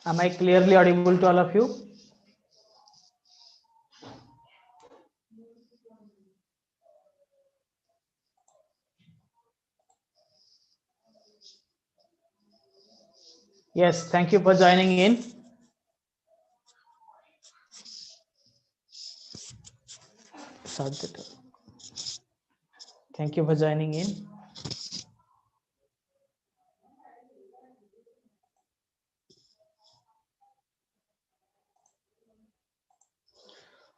Am I clearly audible to all of you? Yes, thank you for joining in. Thank you for joining in.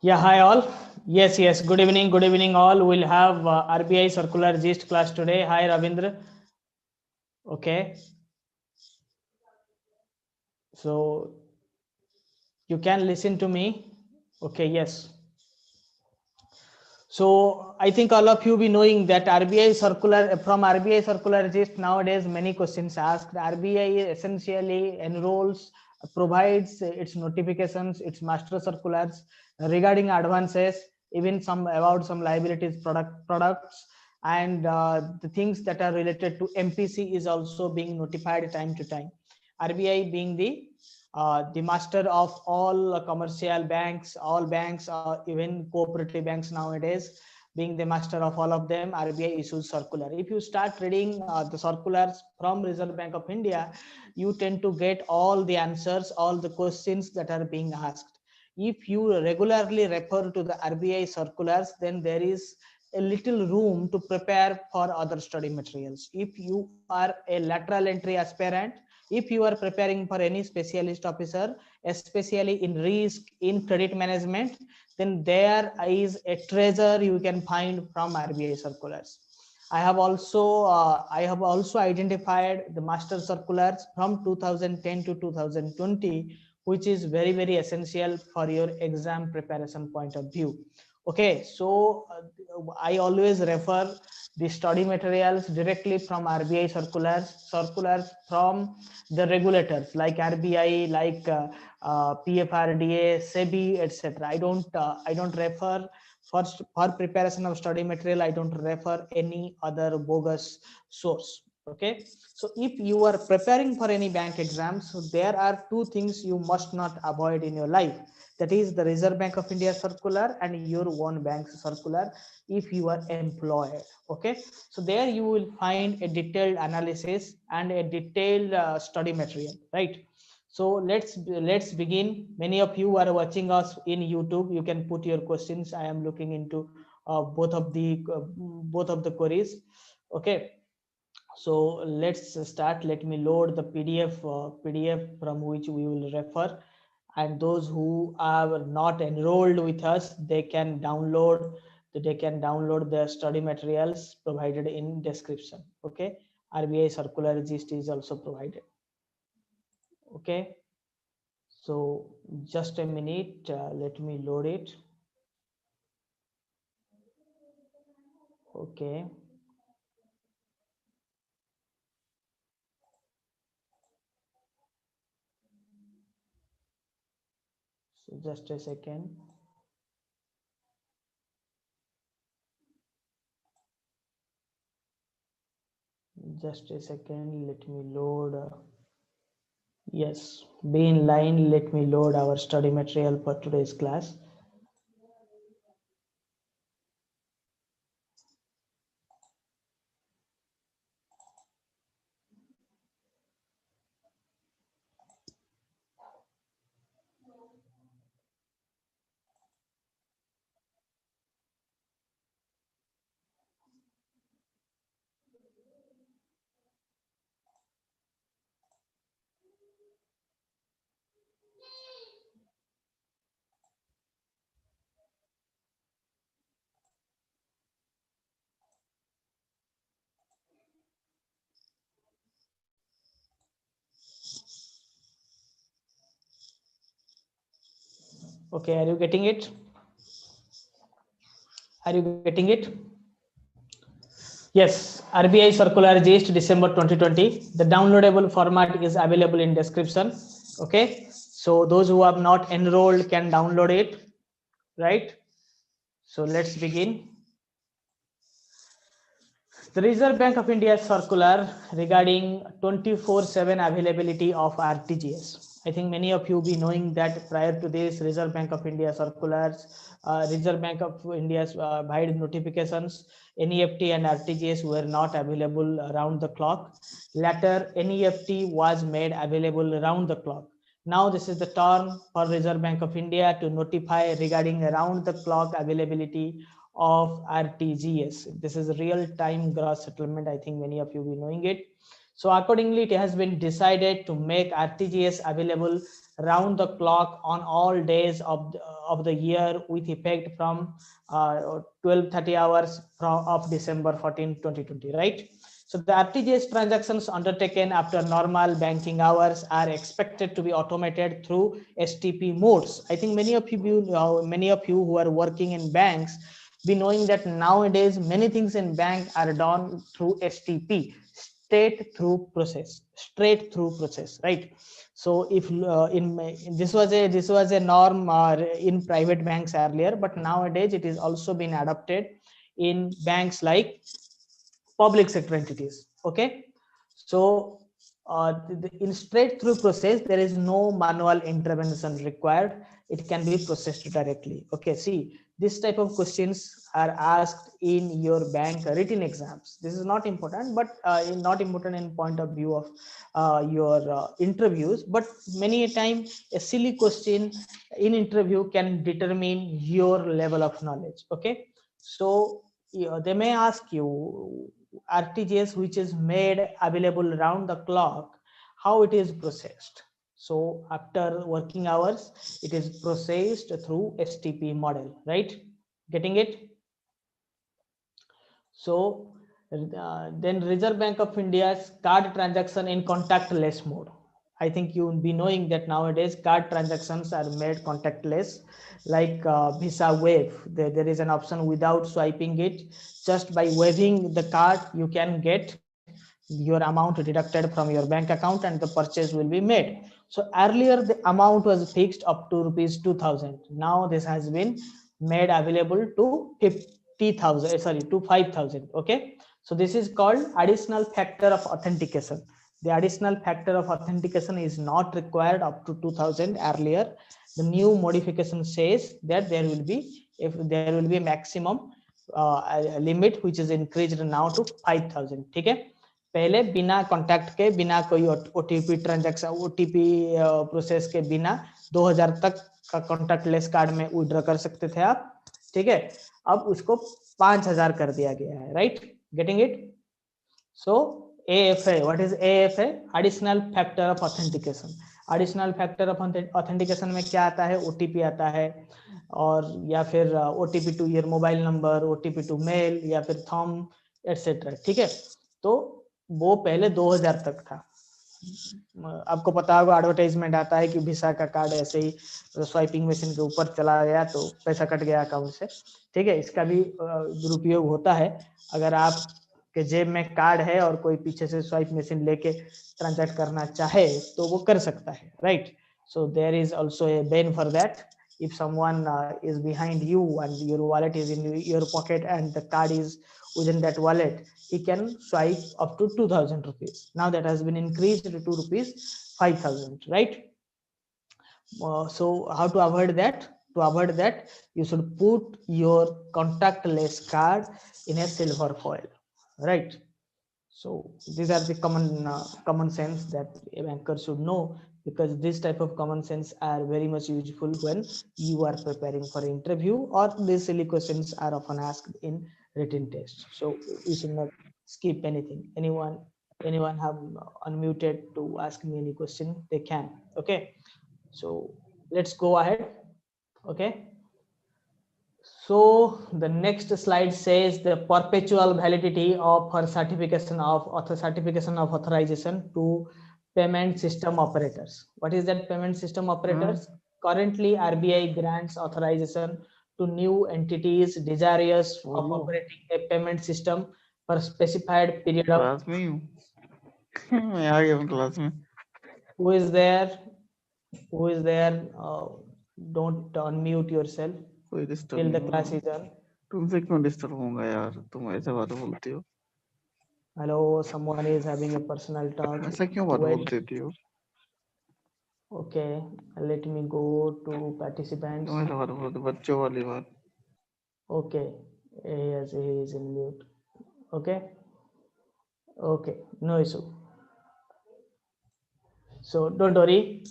Yeah, hi all. Yes, good evening all. We'll have RBI Circular Gist class today. Hi Ravindra. Okay, so you can listen to me. Okay, yes. So I think all of you be knowing that RBI circular, from RBI circular gist nowadays many questions asked. RBI essentially enrolls, provides its notifications, its master circulars regarding advances, even some about some liabilities products, and the things that are related to MPC is also being notified time to time. RBI being the master of all commercial banks, all banks, even cooperative banks nowadays, being the master of all of them, RBI issues circular. If you start reading the circulars from Reserve Bank of India, you tend to get all the answers, all the questions that are being asked. If you regularly refer to the RBI circulars, then there is a little room to prepare for other study materials. If you are a lateral entry aspirant, if you are preparing for any specialist officer, especially in risk, in credit management, then there is a treasure you can find from RBI circulars. I have also identified the master circulars from 2010 to 2020, which is very essential for your exam preparation point of view. Okay, so I always refer the study materials directly from RBI circulars from the regulators like RBI, like PFRDA, SEBI, etc. I don't refer for preparation of study material. I don't refer any other bogus source. Okay, so if you are preparing for any bank exams, so there are two things you must not avoid in your life. That is the Reserve Bank of India circular and your own bank's circular if you are employed. Okay, so there you will find a detailed analysis and a detailed study material, right? So let's begin. Many of you are watching us in YouTube. You can put your questions. I am looking into both of the queries. Okay, so let's start. Let me load the PDF from which we will refer, and those who are not enrolled with us, they can download their study materials provided in description. Okay, RBI circular gist is also provided. Okay, so just a minute, let me load it. Okay, so just a second. Just a second, let me load. Yes, be in line. Let me load our study material for today's class. Okay, are you getting it? Are you getting it? Yes, RBI Circular Gist December 2020. The downloadable format is available in description. Okay, so those who have not enrolled can download it, right? So let's begin. The Reserve Bank of India circular regarding 24/7 availability of RTGS. I think many of you be knowing that prior to this Reserve Bank of India circulars, Reserve Bank of India's wide notifications, NEFT and RTGS were not available around the clock. Later, NEFT was made available around the clock. Now this is the turn for Reserve Bank of India to notify regarding around the clock availability of RTGS. This is real-time gross settlement. I think many of you be knowing it. So accordingly, it has been decided to make RTGS available round the clock on all days of the year with effect from 12:30 hours of December 14, 2020, right? So the RTGS transactions undertaken after normal banking hours are expected to be automated through STP modes. I think many of you who are working in banks be knowing that nowadays many things in bank are done through STP, straight through process, right? So if this was a norm in private banks earlier, but nowadays it is also been adopted in banks like public sector entities. Okay, so in straight through process there is no manual intervention required. It can be processed directly. Okay, see, this type of questions are asked in your bank written exams. This is not important, but not important in point of view of your interviews, but many a time a silly question in interview can determine your level of knowledge. Okay, so they may ask you RTGS which is made available around the clock, how it is processed. So after working hours, it is processed through STP model, right? Getting it? So then Reserve Bank of India's card transaction in contactless mode. I think you will be knowing that nowadays card transactions are made contactless, like Visa Wave. There is an option without swiping it. Just by waving the card, you can get your amount deducted from your bank account and the purchase will be made. So earlier the amount was fixed up to rupees 2000. Now this has been made available to 50,000, sorry, to 5,000. Okay, so this is called additional factor of authentication. The additional factor of authentication is not required up to 2000 earlier. The new modification says that there will be a maximum limit which is increased now to 5,000. ठीक है, पहले बिना contact के, बिना कोई OTP transaction, OTP process के बिना 2000 तक का कॉन्टैक्टलेस कार्ड में विड्रॉ कर सकते थे आप. ठीक है, अब उसको 5000 कर दिया गया है, right? Getting it? So AFA, what is AFA? Additional factor of authentication. Additional factor of authentication में क्या आता है? ओटीपी आता है, और या फिर OTP to your mobile number, OTP to mail, या फिर थंब एटसेट्रा. ठीक है, तो वो पहले 2000 तक था. आपको पता होगा एडवर्टाइजमेंट आता है कि वीसा का कार्ड ऐसे ही स्वाइपिंग मशीन के ऊपर चला गया तो पैसा कट गया अकाउंट से. ठीक है, इसका भी दुरुपयोग होता है. अगर आप के जेब में कार्ड है और कोई पीछे से स्वाइप मशीन लेके ट्रांजैक्ट करना चाहे तो वो कर सकता है, right? So there is also a ban for that. If someone is behind you and your wallet is in your pocket and the card is within that wallet, he can swipe up to 2000 rupees. Now that has been increased to rupees 5000, right? So how to avoid that? To avoid that, you should put your contactless card in a silver foil, right? So these are the common sense that a banker should know, because this type of common sense are very much useful when you are preparing for interview, or these silly questions are often asked in written test. So you should not skip anything. Anyone have unmuted to ask me any question, they can. Okay, so let's go ahead. Okay, so the next slide says the perpetual validity of her certification of authorization to payment system operators. What is that payment system operators? Currently RBI grants authorization to new entities desirous of operating a payment system for specified period of class में ही हूँ. मैं आ गया हूँ class में. Who is there? Don't unmute yourself कोई disturb till the नहीं class होगा. is on. तुमसे क्यों डिस्टर्ब होऊंगा यार, तुम ऐसे बात बोलती हो. Hello, someone is having a personal talk. ऐसा क्यों बात Wait. बोल देती हो? Okay, let me go to participants. तुम्हारी बात बोलते बच्चों वाली बात. Okay, yes, he is in mute. Okay, okay, no issue. So don't worry.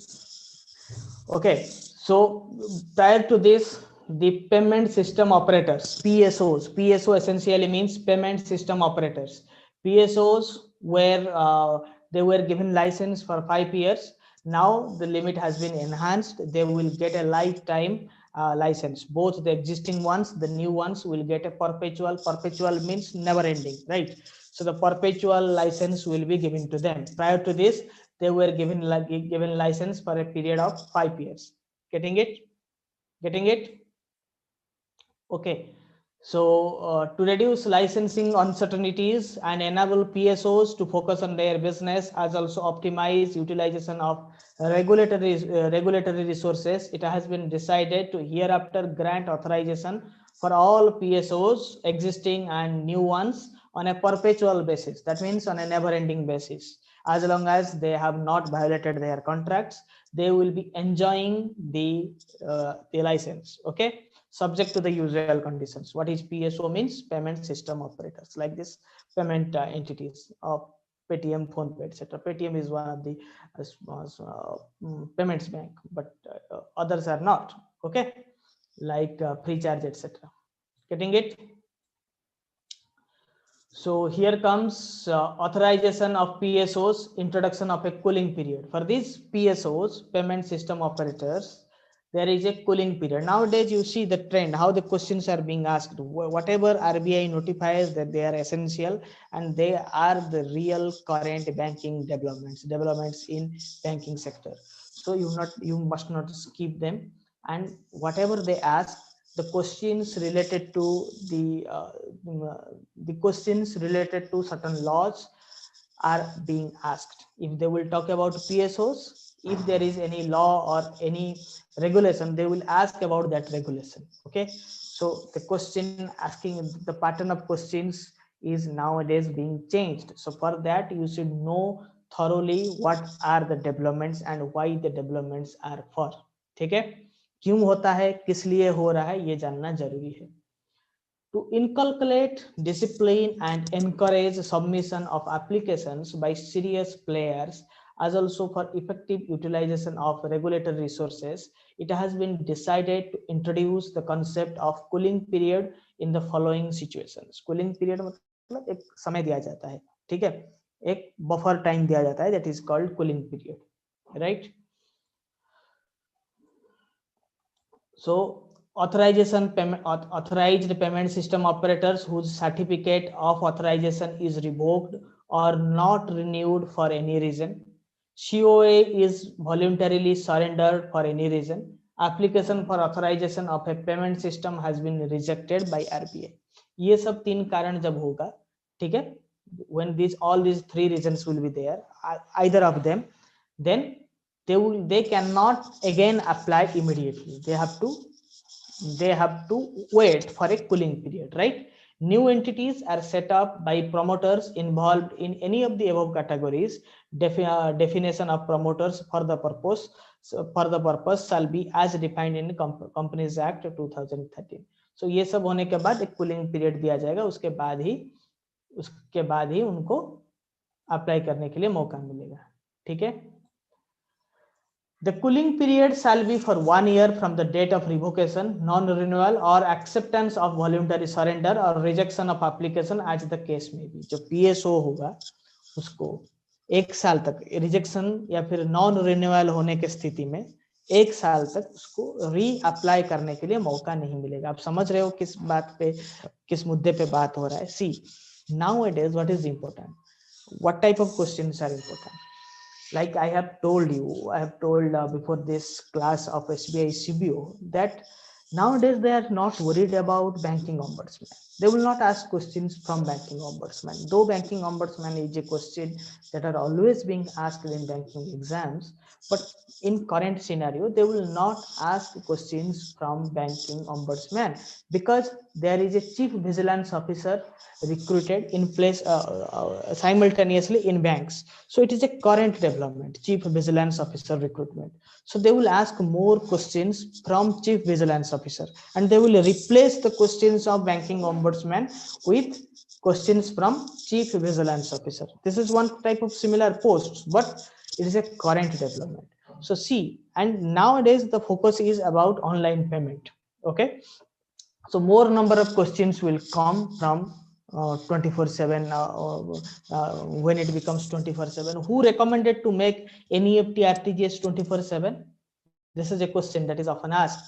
Okay, so prior to this, the payment system operators, PSOs. PSO essentially means payment system operators. PSOs were they were given license for 5 years. Now the limit has been enhanced. They will get a lifetime license. Both the existing ones, the new ones will get a perpetual. Perpetual means never ending, right? So the perpetual license will be given to them. Prior to this, they were given license for a period of 5 years. Getting it? Okay. So to reduce licensing uncertainties and enable PSOs to focus on their business, as also optimize utilization of regulatory resources, it has been decided to hereafter grant authorization for all PSOs, existing and new ones, on a perpetual basis. That means on a never-ending basis. As long as they have not violated their contracts, they will be enjoying the license. Okay, subject to the usual conditions. What is PSO means? Payment system operators, like this payment entities of Paytm, PhonePe, etc. Paytm is one of the payments bank, but others are not. Okay, like Freecharge, etc. Getting it? So here comes authorization of PSOs, introduction of a cooling period. For these PSOs, payment system operators, there is a cooling period. Nowadays, you see the trend, how the questions are being asked. Whatever RBI notifies that they are essential and they are the real current banking developments in banking sector. So you must not skip them. And whatever they ask, the questions related to the questions related to certain laws are being asked. If they will talk about PSOs, if there is any law or any regulation, they will ask about that regulation. Okay, so the question asking, the pattern of questions is nowadays being changed. So for that, you should know thoroughly what are the developments and why the developments are for. ठीक है, क्यों होता है, किस लिए हो रहा है, ये जानना जरूरी है. To inculcate discipline and encourage submission of applications by serious players, as also for effective utilization of regulatory resources, it has been decided to introduce the concept of cooling period in the following situations. Cooling period मतलब एक समय दिया जाता है, ठीक है, एक buffer time दिया जाता है, that is called cooling period, right? So authorized payment system operators whose certificate of authorization is revoked or not renewed for any reason, COA is voluntarily surrendered for any reason, application for authorization of a payment system has been rejected by RBI. ये सब 3 कारण जब होगा, ठीक है, when all these 3 reasons will be there, either of them, then they cannot again apply immediately. They have to wait for a cooling period, right? New entities are set up by promoters involved in any of the above categories. Definition of promoters for the purpose shall be as defined in Companies Act 2013. So ये सब होने के बाद एक cooling period दिया जाएगा, उसके बाद ही उनको अप्लाई करने के लिए मौका मिलेगा. ठीक है, the cooling period shall be for 1 year from the date of revocation, non-renewal or acceptance of voluntary surrender or rejection of application as the case may be. जो PSO होगा उसको 1 साल तक रिजेक्शन या फिर नॉन रिन्यूअल होने की स्थिति में 1 साल तक उसको री अप्लाई करने के लिए मौका नहीं मिलेगा. आप समझ रहे हो किस बात पे, किस मुद्दे पे बात हो रहा है. See, nowadays what is important? What type of questions are important? Like I have told before this class of SBI CBO that Nowadays, they are not worried about banking ombudsman. They will not ask questions from banking ombudsman. Though banking ombudsman is a question that are always being asked in banking exams, but in current scenario, they will not ask questions from banking ombudsman because there is a chief vigilance officer recruited in place simultaneously in banks. So it is a current development, chief vigilance officer recruitment. So they will ask more questions from chief vigilance officer, and they will replace the questions of banking ombudsman with questions from chief vigilance officer. This is one type of similar posts, but it is a current development. So see, and nowadays the focus is about online payment. Okay, so more number of questions will come from 24/7 when it becomes 24/7. Who recommended to make NEFT RTGS 24/7? This is a question that is often asked.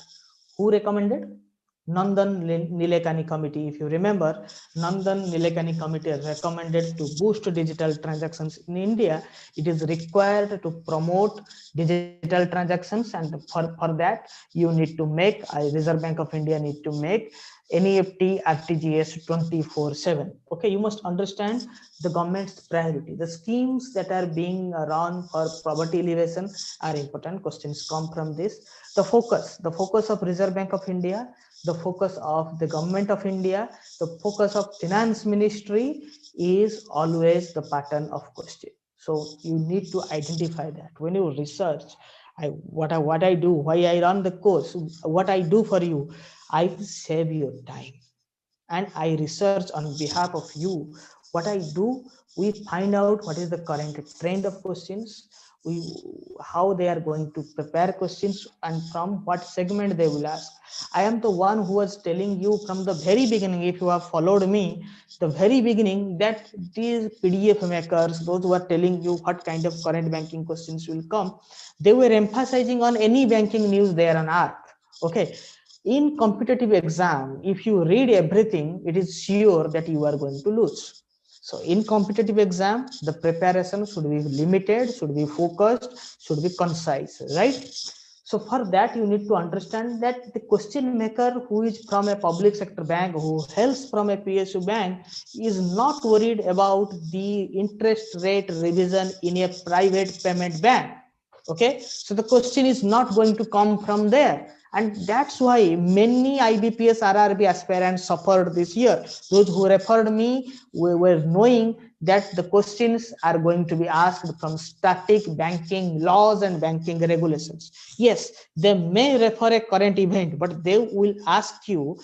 Who recommended? Nandan Nilekani committee. If you remember, Nandan Nilekani committee recommended to boost digital transactions in India. It is required to promote digital transactions, and for that you need to make, Reserve Bank of India need to make NEFT RTGS 24/7. Okay, you must understand the government's priority. The schemes that are being run for poverty alleviation are important. Questions come from this. The focus of Reserve Bank of India, the focus of the government of India, the focus of finance ministry is always the pattern of question. So you need to identify that when you research. What I do, why I run the course, what I do for you, I save your time and I research on behalf of you. What I do, we find out what is the current trend of questions, we how they are going to prepare questions, and from what segment they will ask. I am the one who was telling you from the very beginning, if you have followed me, the very beginning, that these PDF makers, those who are telling you what kind of current banking questions will come, they were emphasizing on any banking news there on earth. Okay, in competitive exam, if you read everything, it is sure that you are going to lose. So in competitive exam, the preparation should be limited, should be focused, should be concise, right? So for that, you need to understand that the question maker who is from a public sector bank, who hails from a PSU bank, is not worried about the interest rate revision in a private payment bank. Okay, so the question is not going to come from there, and that's why many IBPS RRB aspirants suffered this year. Those who referred me were knowing that the questions are going to be asked from static banking laws and banking regulations. Yes, they may refer a current event, but they will ask you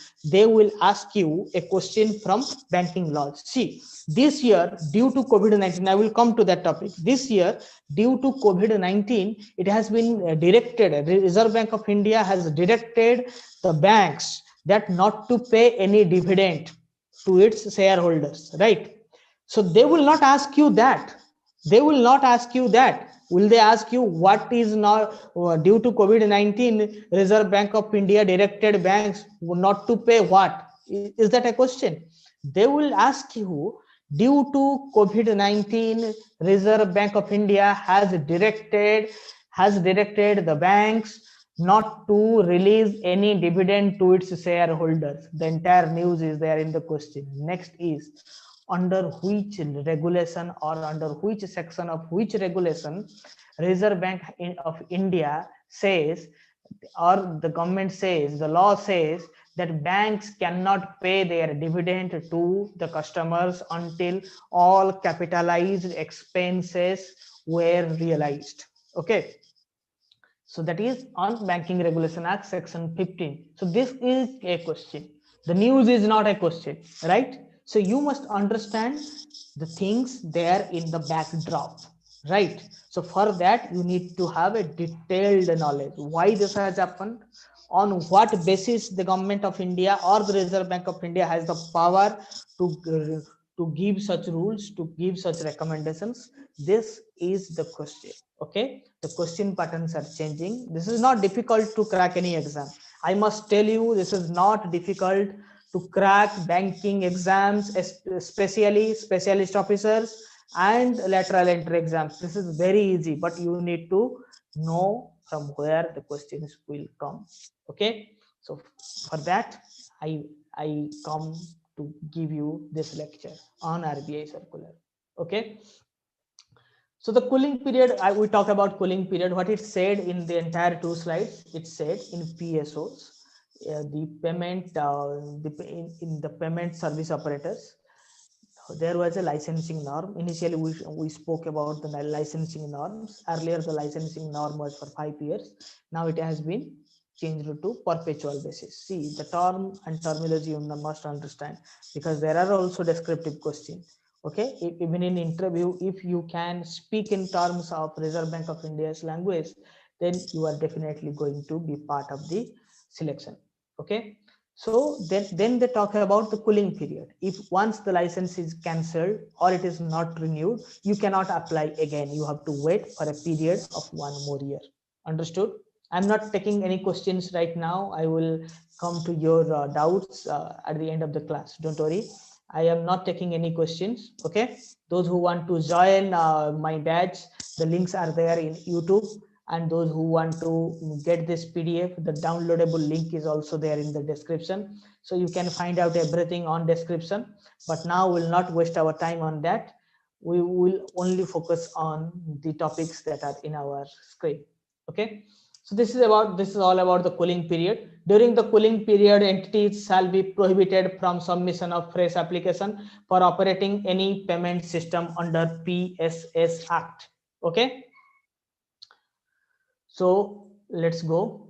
a question from banking laws. See, this year, due to COVID-19, I will come to that topic. This year, due to COVID-19, it has been directed, Reserve Bank of India has directed the banks that not to pay any dividend to its shareholders, right? So they will not ask you that. They will not ask you that. Will they ask you what is not due to COVID-19, Reserve Bank of India directed banks not to pay what? Is that a question? They will ask you, due to COVID-19, Reserve Bank of India has directed the banks not to release any dividend to its shareholders. The entire news is there in the question. Next is, under which regulation or under which section of which regulation Reserve Bank of India says, or the government says, the law says that banks cannot pay their dividend to the customers until all capitalized expenses were realized. Okay, so that is on Banking Regulation Act section 15. So this is a question. The news is not a question, right? So you must understand the things there in the backdrop, right? So for that, you need to have a detailed knowledge. Why this has happened, on what basis the government of India or the Reserve Bank of India has the power to give such rules, to give such recommendations. This is the question. Okay, the question patterns are changing. This is not difficult to crack any exam. I must tell you, this is not difficult to crack banking exams, especially specialist officers and lateral entry exams. This is very easy, but you need to know from where the questions will come. Okay, So for that, I come to give you this lecture on RBI circular. Okay. So the cooling period, we talk about cooling period. What it said in the entire 2 slides, it said in PSOs, the payment, in the payment service operators, there was a licensing norm. Initially, we spoke about the licensing norms. Earlier, the licensing norm was for 5 years. Now it has been changed to perpetual basis. See, the term and terminology you must understand, because there are also descriptive questions. Okay, even in interview, if you can speak in terms of Reserve Bank of India's language, then you are definitely going to be part of the selection. Okay. So then they talk about the cooling period. If once the license is cancelled or it is not renewed, you cannot apply again. You have to wait for a period of 1 more year. Understood? I'm not taking any questions right now. I will come to your doubts at the end of the class. Don't worry. I am not taking any questions. Okay. Those who want to join my batch, the links are there in YouTube. And those who want to get this PDF, the downloadable link is also there in the description. So you can find out everything on description. But now we'll not waste our time on that. We will only focus on the topics that are in our screen. Okay. So this is all about the cooling period. During the cooling period, entities shall be prohibited from submission of fresh application for operating any payment system under PSS Act. Okay. So let's go.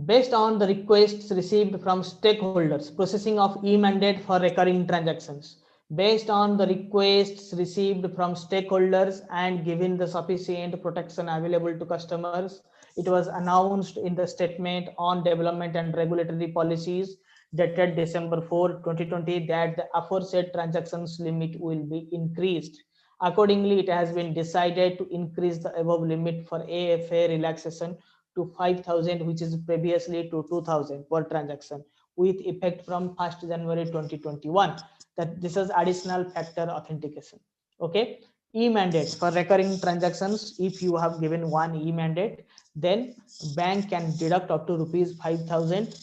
Based on the requests received from stakeholders, processing of e-mandate for recurring transactions. Based on the requests received from stakeholders and given the sufficient protection available to customers, it was announced in the Statement on Development and Regulatory Policies dated December 4, 2020 that the aforesaid transactions limit will be increased. Accordingly, it has been decided to increase the above limit for AFA relaxation to 5,000, which is previously to 2,000 per transaction, with effect from 1st January 2021. That this is additional factor authentication. Okay. E-mandates for recurring transactions. If you have given one e-mandate, then bank can deduct up to rupees 5,000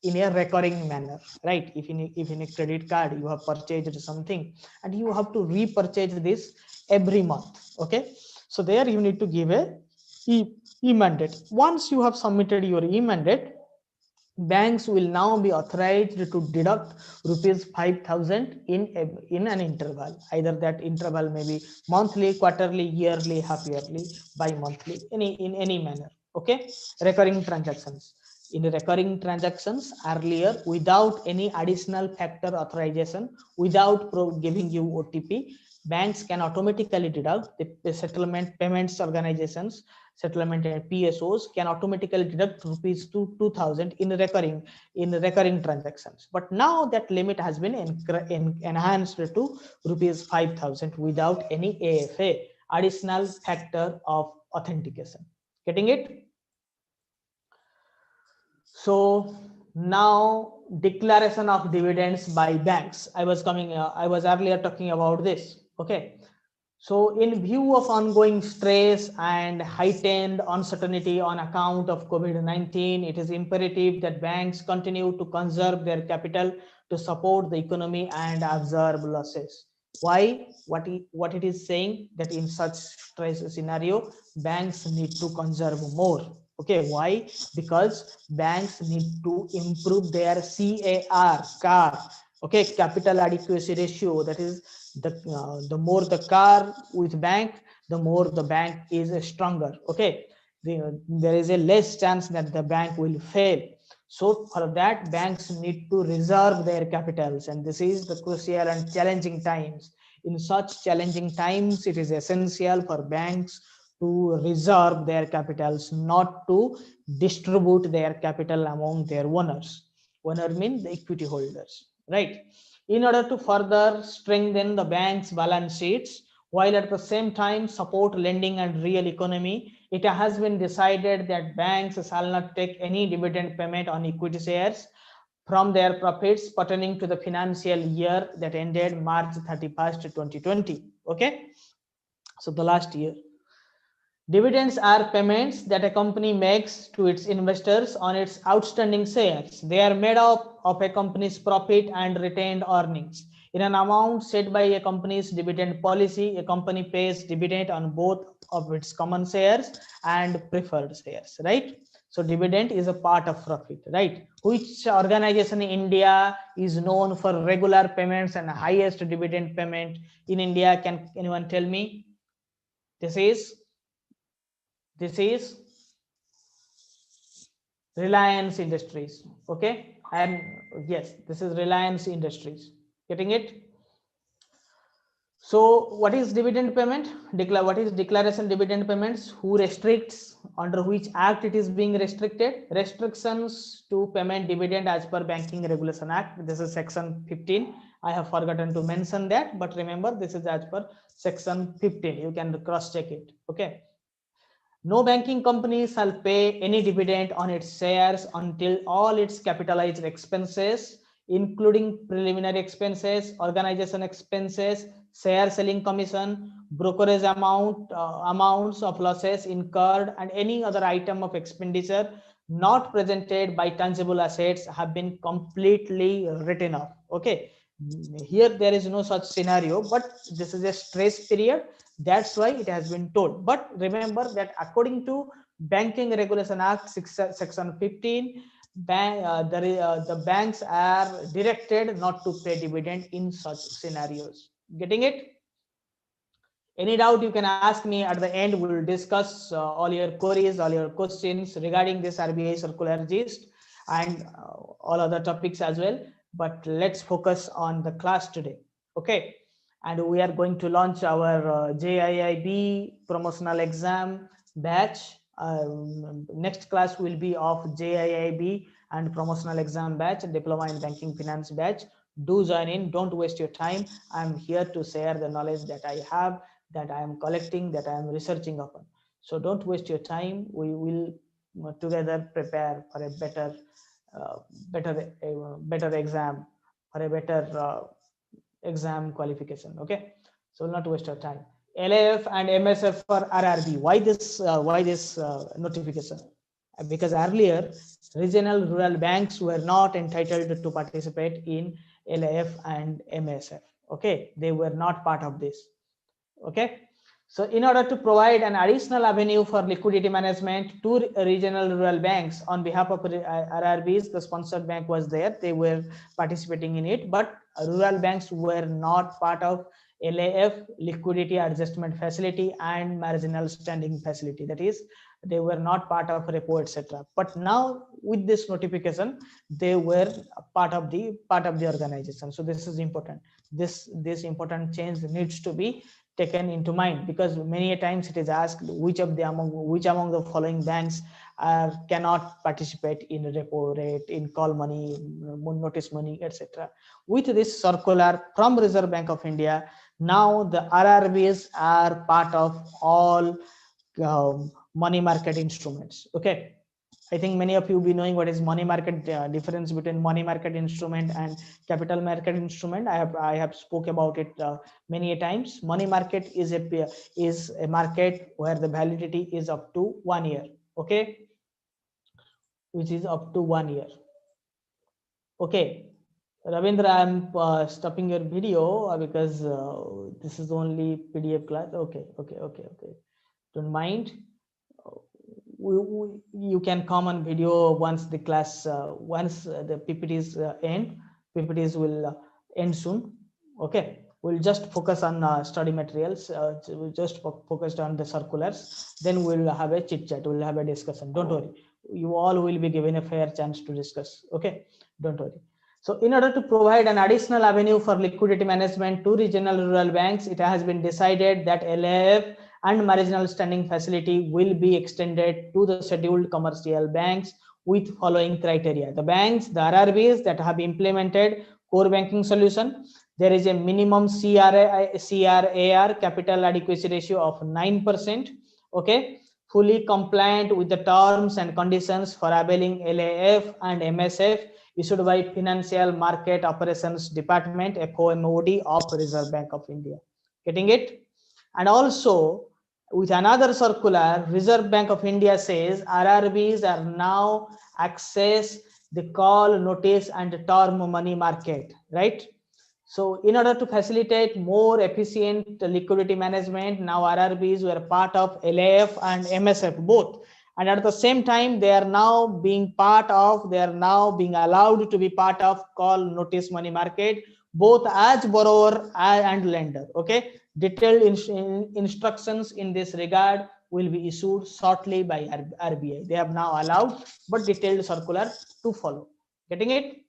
in a recurring manner, right? If in a credit card you have purchased something and you have to repurchase this every month. Okay. So there you need to give a e-mandate. Once you have submitted your e-mandate, banks will now be authorized to deduct rupees 5,000 in an interval. Either that interval may be monthly, quarterly, yearly, half yearly, bi-monthly, in any manner. Okay. Recurring transactions. In recurring transactions, earlier, without any additional factor authorization, without giving you OTP, banks can automatically deduct. The settlement payments organizations, settlement and PSOs can automatically deduct rupees 2,000 in recurring transactions. But now that limit has been enhanced to rupees 5,000 without any AFA, additional factor of authentication. Getting it? So now declaration of dividends by banks. I was earlier talking about this. Okay. So in view of ongoing stress and heightened uncertainty on account of COVID-19, it is imperative that banks continue to conserve their capital to support the economy and absorb losses. Why? What it is saying that in such stress scenario, banks need to conserve more. Okay, why? Because banks need to improve their CAR, okay, capital adequacy ratio. That is, the more the CAR with bank, the more the bank is stronger. Okay, there is a less chance that the bank will fail. So for that, banks need to reserve their capitals, and this is the crucial and challenging times. In such challenging times, it is essential for banks to reserve their capitals, not to distribute their capital among their owners. Owner means the equity holders, right? In order to further strengthen the bank's balance sheets, while at the same time support lending and real economy, it has been decided that banks shall not take any dividend payment on equity shares from their profits pertaining to the financial year that ended March 31st, 2020. Okay, so the last year. Dividends are payments that a company makes to its investors on its outstanding shares. They are made up of a company's profit and retained earnings. In an amount set by a company's dividend policy, a company pays dividend on both of its common shares and preferred shares, right? So dividend is a part of profit, right? Which organization in India is known for regular payments and highest dividend payment in India? Can anyone tell me? This is Reliance Industries. Okay, and yes, this is Reliance Industries. Getting it? So what is dividend payment? What is declaration dividend payments? Who restricts? Under which act it is being restricted? Restrictions to payment dividend as per Banking Regulation Act. This is section 15. I have forgotten to mention that, but remember this is as per section 15. You can cross check it. Okay. No banking company shall pay any dividend on its shares until all its capitalized expenses, including preliminary expenses, organization expenses, share selling commission, brokerage amounts of losses incurred, and any other item of expenditure not presented by tangible assets have been completely written off. Okay, here there is no such scenario, but this is a stress period. That's why it has been told. But remember that according to Banking Regulation Act section 15, the banks are directed not to pay dividend in such scenarios. Getting it? Any doubt you can ask me at the end. We'll discuss all your queries, all your questions regarding this RBI circular gist and all other topics as well. But let's focus on the class today. Okay. And we are going to launch our JIIB promotional exam batch. Next class will be of JIIB and promotional exam batch, diploma in banking finance batch. Do join in. Don't waste your time. I'm here to share the knowledge that I have, that I am collecting, that I am researching upon. So don't waste your time. We will together prepare for a better exam, for a better exam qualification. Okay, so not waste your time. LAF and MSF for RRB. Why this notification? Because earlier regional rural banks were not entitled to participate in LAF and MSF. Okay, they were not part of this. Okay, so in order to provide an additional avenue for liquidity management to regional rural banks on behalf of RRBs, the sponsored bank was there. They were participating in it, but rural banks were not part of LAF, liquidity adjustment facility, and marginal standing facility. That is, they were not part of repo, etc. But now with this notification, they were part of the organization. So this is important. This important change needs to be taken into mind, because many a times it is asked which among the following banks cannot participate in repo rate, in call money, notice money, etc. With this circular from Reserve Bank of India, now the RRBs are part of all money market instruments. Okay, I think many of you will be knowing what is money market, difference between money market instrument and capital market instrument. I have spoke about it many a times. Money market is a market where the validity is up to 1 year. Okay, which is up to 1 year. Okay, Ravindra, I'm stopping your video because this is only PDF class. Okay. Don't mind. You can come on video once the class, once the PPTs end. PPTs will end soon. Okay, we'll just focus on study materials. We'll just focused on the circulars. Then we'll have a chit chat. We'll have a discussion. Don't worry. You all will be given a fair chance to discuss. Okay, don't worry. So in order to provide an additional avenue for liquidity management to regional rural banks, it has been decided that LAF and marginal standing facility will be extended to the scheduled commercial banks with following criteria. The banks, the RRBs that have implemented core banking solution, there is a minimum CRAR capital adequacy ratio of 9%. Okay, fully compliant with the terms and conditions for availing LAF and MSF issued by Financial Market Operations Department, FOMOD of Reserve Bank of India. Getting it? And also With another circular, Reserve Bank of India says RRBs are now access the call, notice and term money market, right? So in order to facilitate more efficient liquidity management, now RRBs were part of LAF and MSF both. And at the same time, they are now being allowed to be part of call, notice money market, both as borrower and lender. Okay. Detailed instructions in this regard will be issued shortly by RBI. They have now allowed, but detailed circular to follow. Getting it?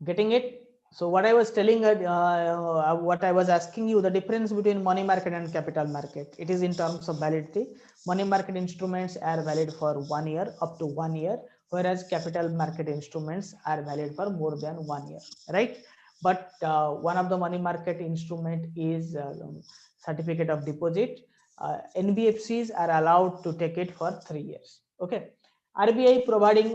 Getting it? So what I was telling, what I was asking you, the difference between money market and capital market, it is in terms of validity. Money market instruments are valid for 1 year, up to 1 year, whereas capital market instruments are valid for more than 1 year, right? But one of the money market instrument is certificate of deposit. NBFCs are allowed to take it for 3 years. Okay. RBI providing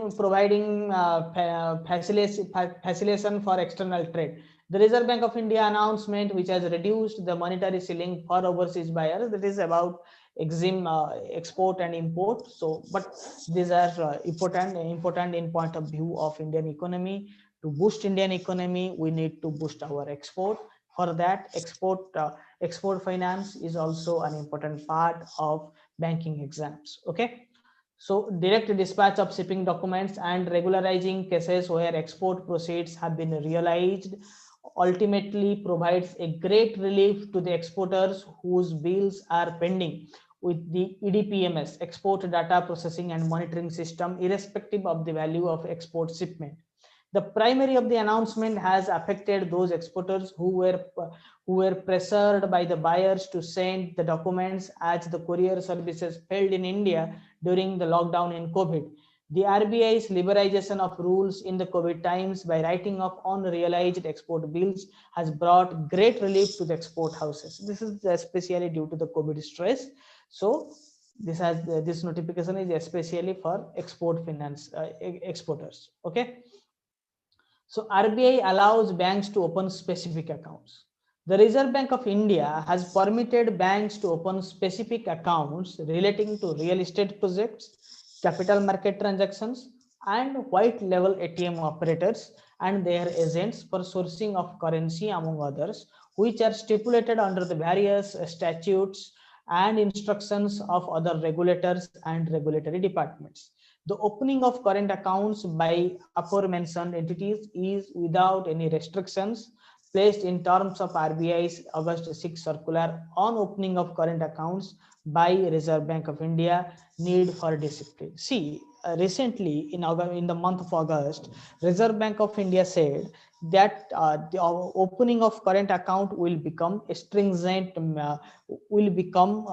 facilitation for external trade. The Reserve Bank of India announcement, which has reduced the monetary ceiling for overseas buyers, that is about export and import. So, but these are important in point of view of Indian economy. To boost Indian economy, we need to boost our export. For that, export finance is also an important part of banking exams. Okay. So direct dispatch of shipping documents and regularizing cases where export proceeds have been realized ultimately provides a great relief to the exporters whose bills are pending with the EDPMS, export data processing and monitoring system, irrespective of the value of export shipment. The primary of the announcement has affected those exporters who were pressured by the buyers to send the documents as the courier services failed in India during the lockdown in COVID. The RBI's liberalization of rules in the COVID times by writing off unrealized export bills has brought great relief to the export houses. This is especially due to the COVID stress. So this notification is especially for export finance exporters. Okay. So RBI allows banks to open specific accounts. The Reserve Bank of India has permitted banks to open specific accounts relating to real estate projects, capital market transactions, and white label ATM operators and their agents for sourcing of currency, among others, which are stipulated under the various statutes and instructions of other regulators and regulatory departments. The opening of current accounts by aforementioned entities is without any restrictions placed in terms of RBI's August 6 circular on opening of current accounts by Reserve Bank of India. Need for discipline. See, recently in the month of August, Reserve Bank of India said that the opening of current account will become stringent, will become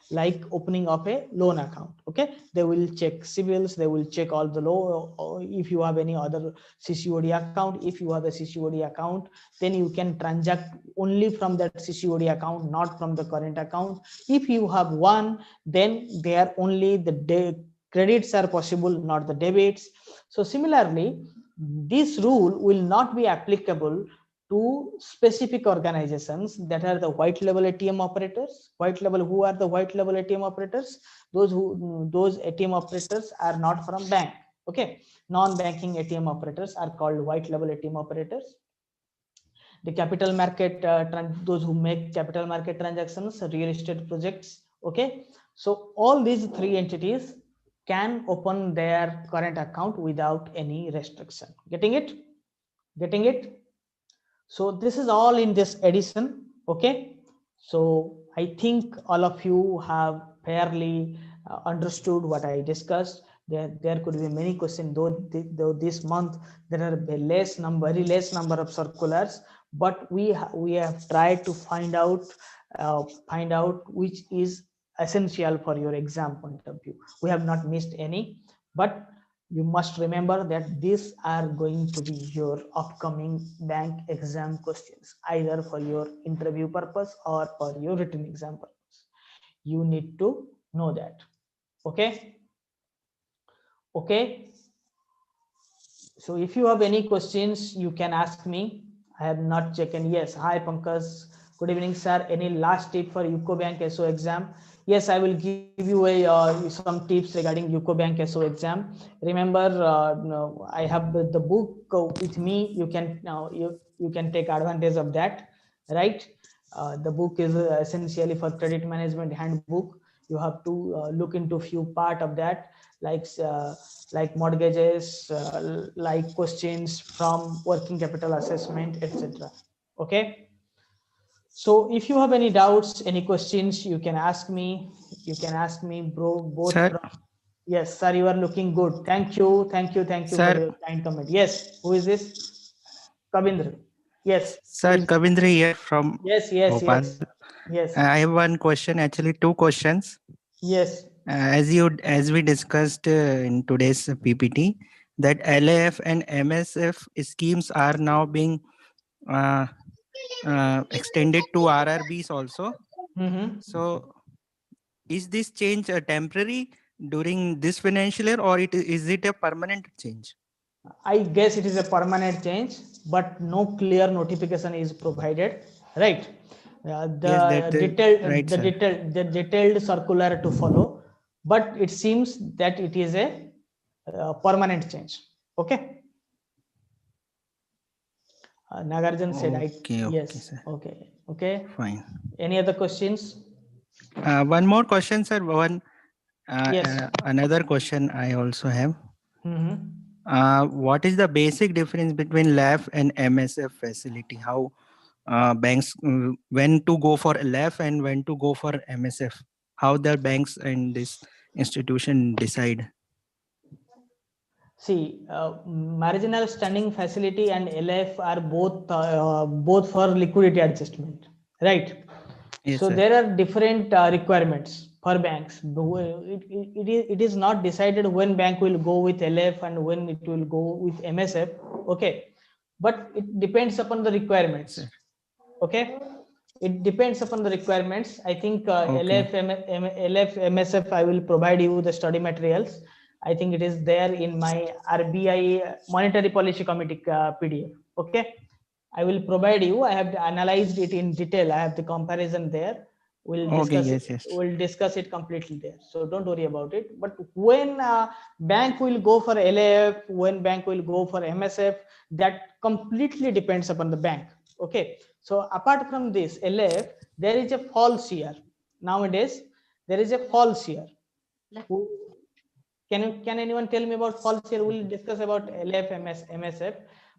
like opening of a loan account. Okay, they will check civils, they will check all the law. If you have any other CCOD account, if you have a CCOD account, then you can transact only from that CCOD account, not from the current account. If you have one, then there only the credits are possible, not the debits. So similarly, this rule will not be applicable to specific organizations that are the white label ATM operators. White label, who are the white label ATM operators? Those ATM operators are not from bank. Okay, non-banking ATM operators are called white label ATM operators. The capital market, those who make capital market transactions, real estate projects. Okay, so all these three entities can open their current account without any restriction. Getting it? Getting it? So this is all in this edition. Okay, so I think all of you have fairly understood what I discussed. There could be many questions, though this month there are very less number of circulars, but we have tried to find out which is essential for your exam point of view. We have not missed any, but you must remember that these are going to be your upcoming bank exam questions, either for your interview purpose or for your written exam purpose. You need to know that. Okay. Okay. So if you have any questions, you can ask me. I have not checked. Yes. Hi, Pankaj. Good evening, sir. Any last tip for UCO Bank SO exam? Yes, I will give you some tips regarding UCO Bank SO exam. Remember, no, I have the book with me. You can you can take advantage of that, right? The book is essentially for credit management handbook. You have to look into few part of that, like mortgages, like questions from working capital assessment, etc. Okay. So if you have any doubts, any questions, you can ask me. You can ask me, bro. Both Sir. from. Yes, sir. You are looking good. Thank you. Thank you. Thank you Sir. for your kind comment. Yes. Who is this? Kavindra. Yes. Sir, Kavindra here from Yes. Yes. Bhopal. Yes. Yes. I have one question, actually two questions. Yes. As we discussed in today's PPT, that LAF and MSF schemes are now being extended to RRBs also. So is this change temporary during this financial year, or is it a permanent change? I guess it is a permanent change, but no clear notification is provided, right? The detailed circular to follow, but it seems that it is a permanent change. Okay. Nagarjan said, okay, yes. Sir. Okay. Fine. Any other questions? One more question, sir. Yes. Another question I also have. Mm-hmm. What is the basic difference between LAF and MSF facility? How banks, when to go for LAF and when to go for MSF? How the banks and this institution decide? See, marginal standing facility and LF are both for liquidity adjustment, right? Yes, so sir. there are different requirements for banks. It is not decided when bank will go with LF and when it will go with MSF. Okay, but it depends upon the requirements. Sir. Okay, it depends upon the requirements. I think Okay. LF, MSF, I will provide you the study materials. I think it is there in my RBI Monetary Policy Committee PDF. Okay, I will provide you. I have analyzed it in detail. I have the comparison there. We'll discuss yes, it. yes. We'll discuss it completely there. So don't worry about it. But when bank will go for LAF, when bank will go for MSF, that completely depends upon the bank. Okay. So apart from this LAF, there is a false year. Nowadays, there is a false year. Can anyone tell me about false year? We'll discuss about LF, MSF,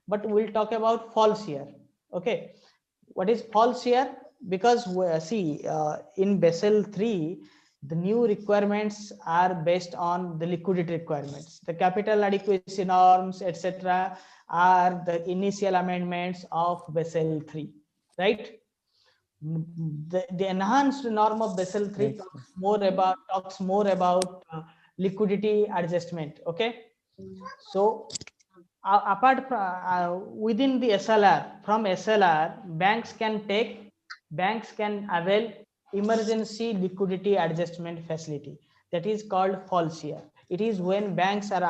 but we'll talk about false year. Okay, what is false year? Because see, in Basel 3, the new requirements are based on the liquidity requirements. The capital adequacy norms, etc., are the initial amendments of Basel 3, right? The enhanced norm of Basel 3 talks more about liquidity adjustment. Okay, so apart from within the SLR, from SLR, banks can avail emergency liquidity adjustment facility, that is called false year. It is when banks are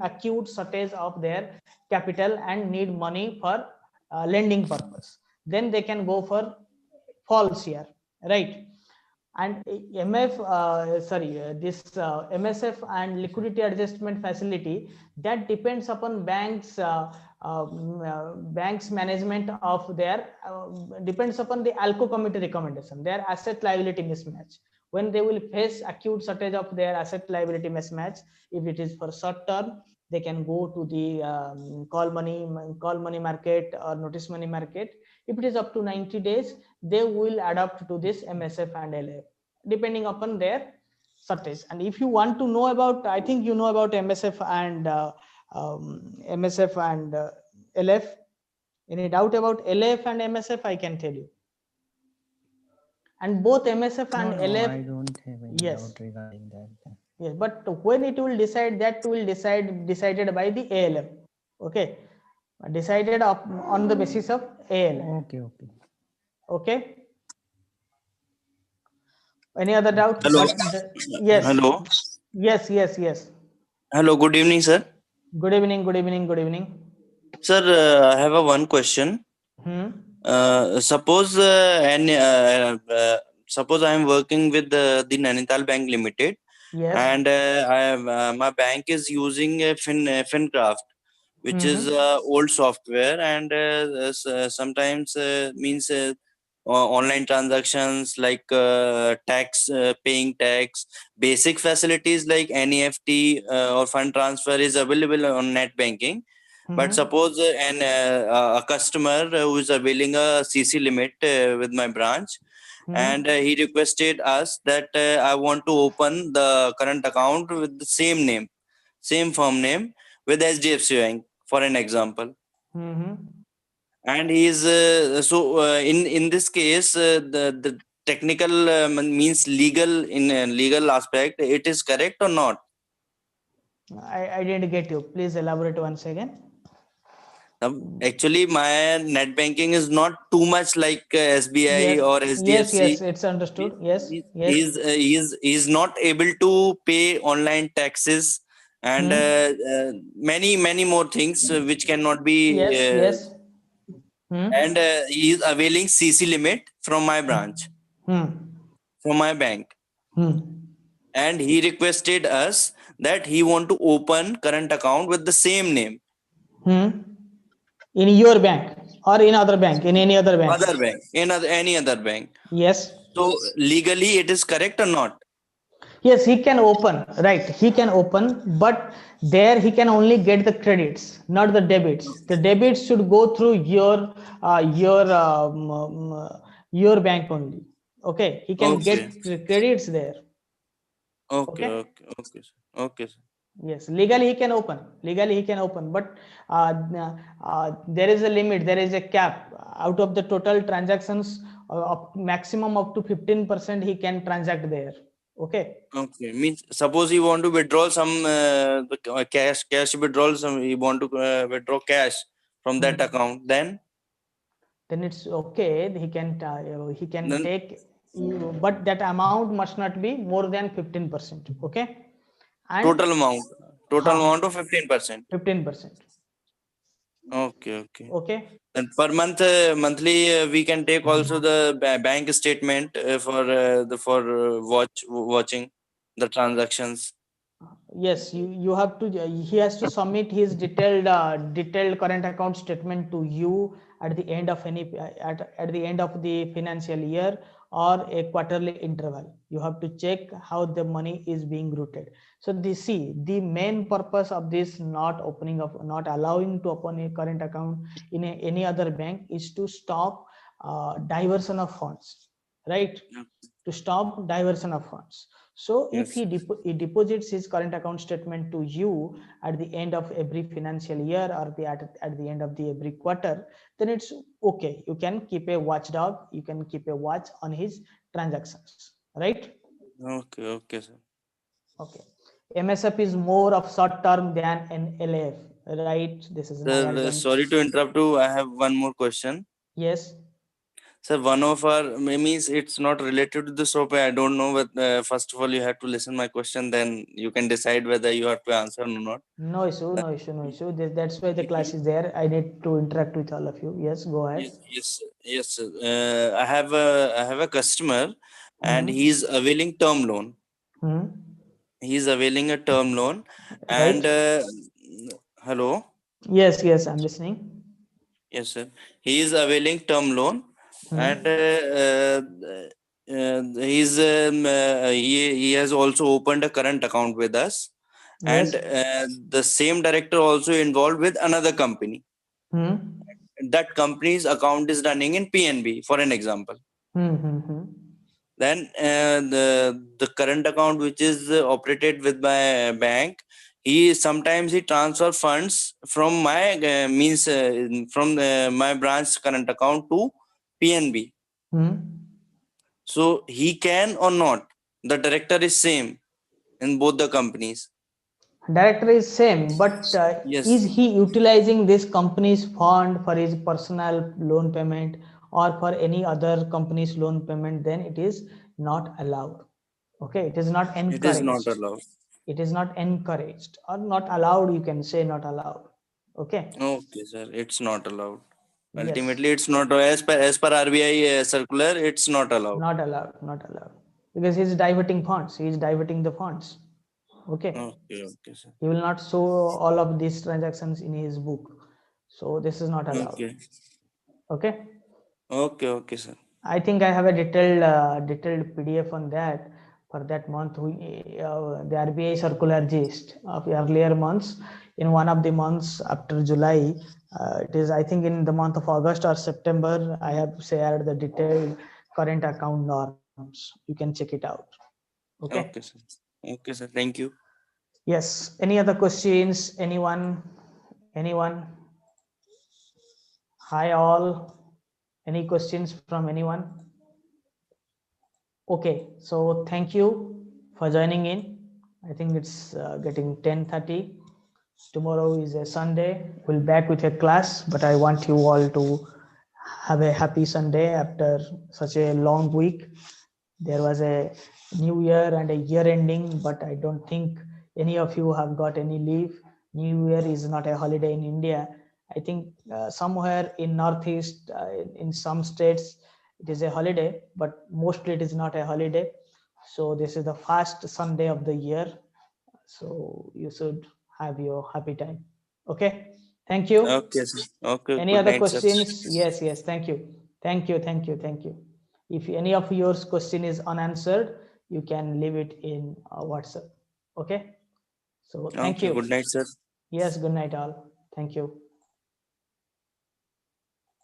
acute shortage of their capital and need money for lending purpose. Then they can go for false year, right? And MSF and liquidity adjustment facility, that depends upon banks management of their depends upon the ALCO committee recommendation, their asset liability mismatch. When they will face acute shortage of their asset liability mismatch, if it is for short term, they can go to the call money market or notice money market. If it is up to 90 days, they will adapt to this MSF and LF, depending upon their shortage. And if you want to know about, I think you know about MSF and LF. Any doubt about LF and MSF? I can tell you. And both MSF and LF. I don't have any doubt regarding that. Yes, but when it will decide, that will decided by the ALM. Okay, decided on the basis of ALM. Okay. Any other doubt? Hello. Yes. Hello. Yes. Hello. Good evening, sir. Good evening. Sir, I have one question. Suppose suppose I am working with the Nainital Bank Limited, Yes. and my bank is using FinCraft, which is old software, and sometimes means online transactions like tax, paying tax, basic facilities like NEFT or fund transfer is available on net banking. But suppose a customer who is availing a CC limit with my branch, and he requested us that I want to open the current account with the same name, same firm name with HDFC Bank, for an example. And he is in this case the technical means legal, in legal aspect, it is correct or not? I didn't get you. Please elaborate once again. Actually, my net banking is not too much like SBI Yes. or HDFC. Yes, it's understood. Yes. He's not able to pay online taxes and many more things which cannot be. Yes. And he is availing CC limit from my branch, from my bank. And he requested us that he want to open current account with the same name. In your bank or in other bank, in any other bank? Other bank, in any other bank. Yes. So legally it is correct or not? Yes, he can open, right? He can open, but there he can only get the credits, not the debits. The debits should go through your bank only. Okay, he can get credits there. Okay. Sir. Yes, legally he can open. Legally he can open, but there is a limit. There is a cap. Out of the total transactions, maximum up to 15% he can transact there. Okay. Means suppose he want to withdraw some cash withdrawal. He want to withdraw cash from that account. Then it's okay. He can then take, but that amount must not be more than 15%. Okay. And total amount of 15%. 15%. Okay. And per month, monthly, we can take also the bank statement for watching the transactions. Yes, you have to. He has to submit his detailed current account statement to you at the end of at the end of the financial year or a quarterly interval. You have to check how the money is being routed. So the main purpose of this not allowing to open a current account in any other bank is to stop diversion of funds, right? To stop diversion of funds. So if he deposits his current account statement to you at the end of every financial year or at the end of the every quarter, then it's okay. You can keep a watchdog. You can keep a watch on his transactions, right? Okay, sir. Okay. MSF is more of short term than an LAF, right? This is sorry to interrupt you. I have one more question. Yes. So one of our means it's not related to the SOP. I don't know, but first of all, you have to listen my question. Then you can decide whether you have to answer or not. No issue. That's why the class is there. I need to interact with all of you. Yes, go ahead. Yes. I have a customer, and he's availing term loan. He's availing a term loan, and hello. Yes, I'm listening. Yes, sir. He is availing term loan, and he has also opened a current account with us, and the same director also involved with another company. That company's account is running in PNB, for an example. Then the current account which is operated with my bank, sometimes he transfer funds from my my branch current account to PNB. So he can or not? The director is same in both the companies. Director is same, but is he utilizing this company's fund for his personal loan payment or for any other company's loan payment? Then it is not allowed. Okay, it is not encouraged. It is not allowed. It is not encouraged or not allowed. You can say not allowed. Okay. Okay, sir. It's not allowed. Yes. Ultimately, it's not as per RBI circular. It's not allowed. Not allowed. Not allowed. Because he's diverting funds. He's diverting the funds. Okay. Okay, sir. He will not show all of these transactions in his book. So this is not allowed. Okay. Okay. Okay, sir. I think I have a detailed PDF on that for that month. The RBI Circular Gist of earlier months. In one of the months after July, it is, I think, in the month of August or September, I have shared the detailed current account norms. You can check it out. Okay. Okay, sir. Okay, sir. Thank you. Yes. Any other questions? Anyone? Hi all. Any questions from anyone? Okay, so thank you for joining in. I think it's getting 10:30. Tomorrow is a Sunday. We'll back with a class, but I want you all to have a happy Sunday after such a long week. There was a new year and a year ending, but I don't think any of you have got any leave. New Year is not a holiday in India. I think somewhere in Northeast, in some states, it is a holiday, but mostly it is not a holiday. So this is the first Sunday of the year. So you should have your happy time. Okay. Thank you. Okay, sir. Okay. Any Good other night, questions? sir. Yes. Thank you. If any of your question is unanswered, you can leave it in WhatsApp. Okay. So thank Okay. you. Good night, sir. Yes. Good night all. Thank you.